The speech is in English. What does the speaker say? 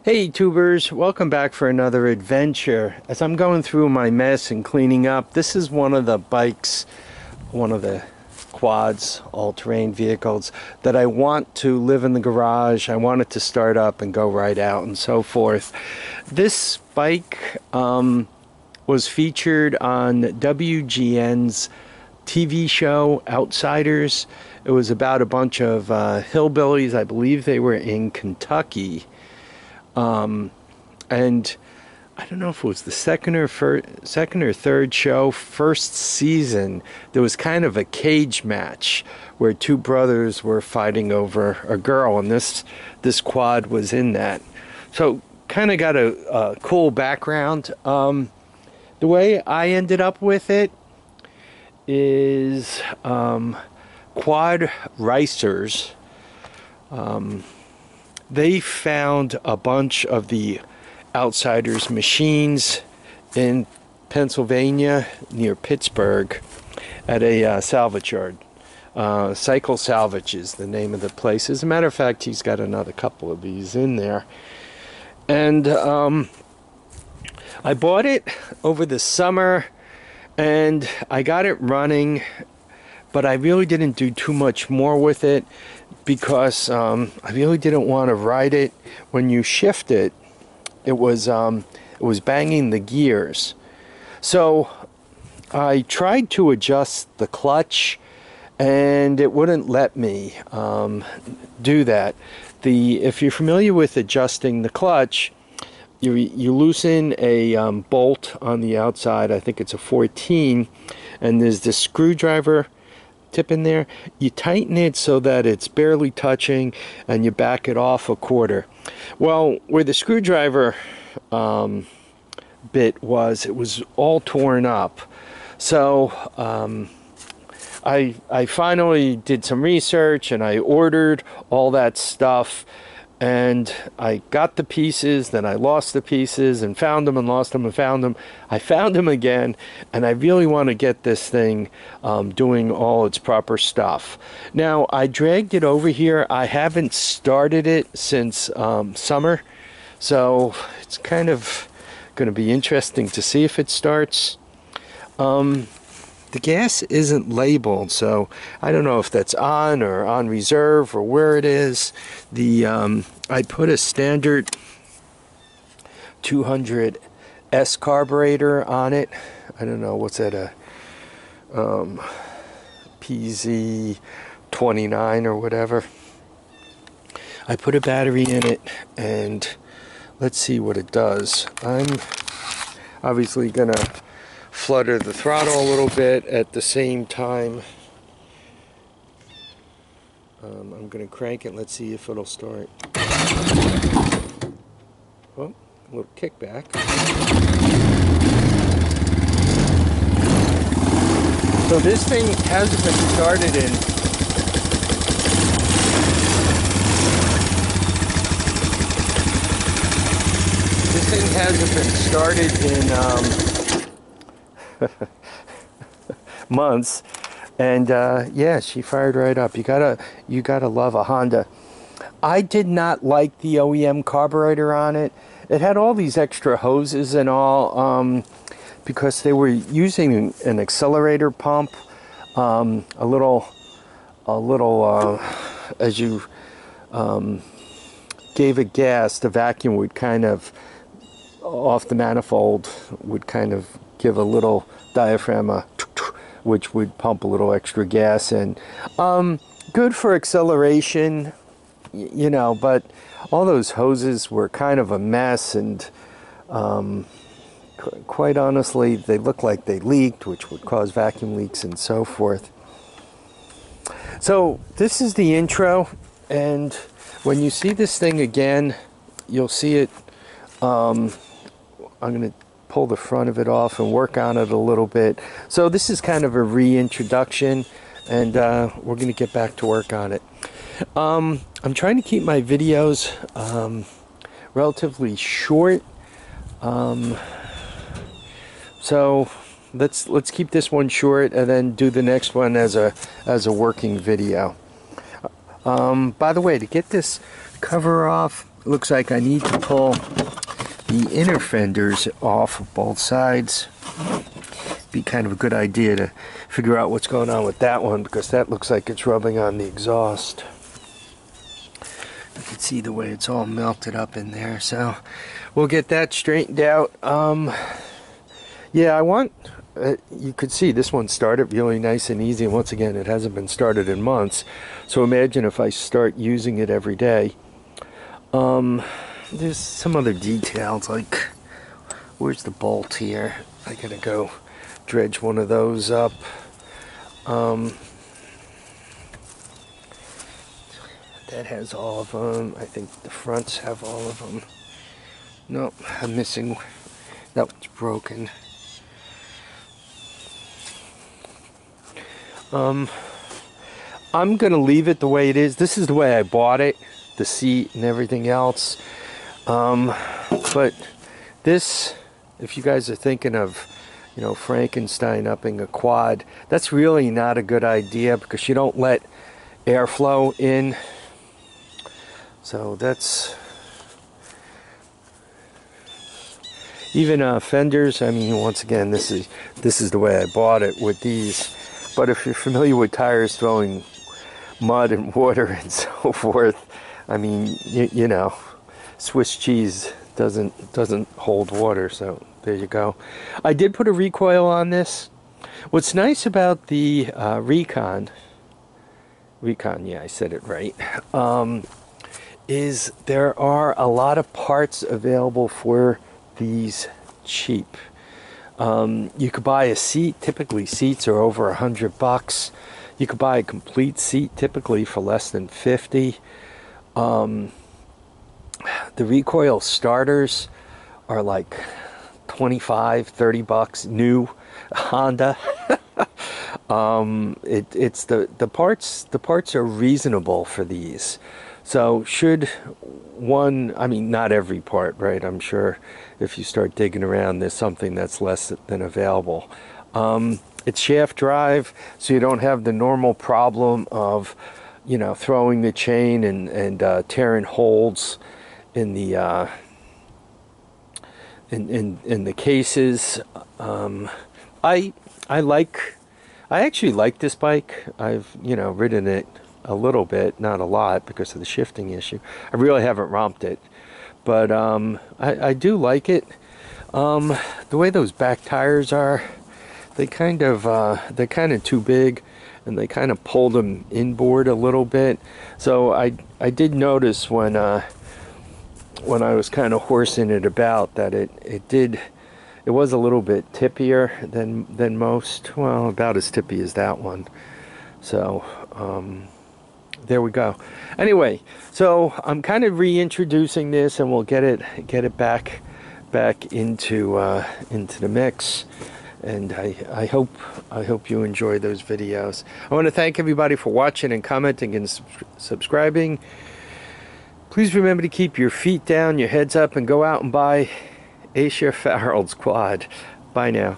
Hey tubers, welcome back for another adventure. As I'm going through my mess and cleaning up, this is one of the bikes, one of the quads, all-terrain vehicles that I want to live in the garage. I want it to start up and go right out and so forth. This bike was featured on WGN's TV show Outsiders. It was about a bunch of hillbillies. I believe they were in Kentucky. And I don't know if it was the second or third show, first season, there was kind of a cage match where two brothers were fighting over a girl, and this quad was in that. So kind of got a cool background. The way I ended up with it is Quad Racers. They found a bunch of the Outsiders machines in Pennsylvania near Pittsburgh at a salvage yard. Cycle Salvage is the name of the place. As a matter of fact, he's got another couple of these in there. And I bought it over the summer and I got it running, but I really didn't do too much more with it because I really didn't want to ride it. When you shift it, it was banging the gears. So I tried to adjust the clutch and it wouldn't let me do that. If you're familiar with adjusting the clutch, you loosen a bolt on the outside. I think it's a 14, and there's this screwdriver tip in there. You tighten it so that it's barely touching and you back it off a quarter. Well, where the screwdriver bit was, it was all torn up. So I finally did some research and I ordered all that stuff, and I got the pieces, then I lost the pieces and found them and lost them and found them. I found them again, and I really want to get this thing doing all its proper stuff. Now, I dragged it over here. I haven't started it since summer, so it's kind of going to be interesting to see if it starts. The gas isn't labeled, so I don't know if that's on or on reserve or where it is. I put a standard 200S carburetor on it. I don't know, what's that, a PZ29 or whatever. I put a battery in it, and let's see what it does. I'm obviously gonna flutter the throttle a little bit at the same time. I'm going to crank it. Let's see if it'll start. Oh, a little kickback. So this thing hasn't been started in months, and yeah, she fired right up. You gotta love a Honda. I did not like the OEM carburetor on it. It had all these extra hoses and all, because they were using an accelerator pump, a little as you gave it gas, the vacuum would kind of off the manifold would kind of give a little diaphragm, which would pump a little extra gas in. Good for acceleration, you know, but all those hoses were kind of a mess, and quite honestly, they looked like they leaked, which would cause vacuum leaks and so forth. So this is the intro, and when you see this thing again, you'll see it. I'm going to pull the front of it off and work on it a little bit. So this is kind of a reintroduction, and we're going to get back to work on it. I'm trying to keep my videos relatively short, so let's keep this one short and then do the next one as a working video. By the way, to get this cover off, looks like I need to pull the inner fenders off of both sides. Be kind of a good idea to figure out what's going on with that one, because that looks like it's rubbing on the exhaust. You can see the way it's all melted up in there, so we'll get that straightened out. Yeah, I want, you could see this one started really nice and easy, and once again it hasn't been started in months, so imagine if I start using it every day. There's some other details, like where's the bolt here? I gotta go dredge one of those up. That has all of them. I think the fronts have all of them. Nope, I'm missing, that one's broken. I'm gonna leave it the way it is. This is the way I bought it, the seat and everything else. But this, if you guys are thinking of, you know, Frankenstein-upping a quad, that's really not a good idea, because you don't let airflow in. So that's, even fenders, I mean, once again, this is the way I bought it with these. But if you're familiar with tires throwing mud and water and so forth, I mean, you know, Swiss cheese doesn't hold water, so there you go. I did put a recoil on this. What's nice about the Recon, yeah, I said it right, is there are a lot of parts available for these cheap. You could buy a seat. Typically seats are over $100. You could buy a complete seat typically for less than 50. The recoil starters are like 25, 30 bucks new Honda. It's the parts are reasonable for these. So should one, I mean, not every part, right? I'm sure if you start digging around, there's something that's less than available. It's shaft drive, so you don't have the normal problem of, you know, throwing the chain and tearing holes in the in the cases. I actually like this bike. I've, you know, ridden it a little bit, not a lot, because of the shifting issue. I really haven't romped it, but I do like it. The way those back tires are, they're kind of too big, and they kind of pulled them inboard a little bit. So I did notice when I was kind of horsing it about that it was a little bit tippier than most. Well, about as tippy as that one. So there we go. Anyway, so I'm kind of reintroducing this, and we'll get it back into the mix. And I hope you enjoy those videos. I want to thank everybody for watching and commenting and subscribing. Please remember to keep your feet down, your heads up, and go out and buy Asia Farrell's quad. Bye now.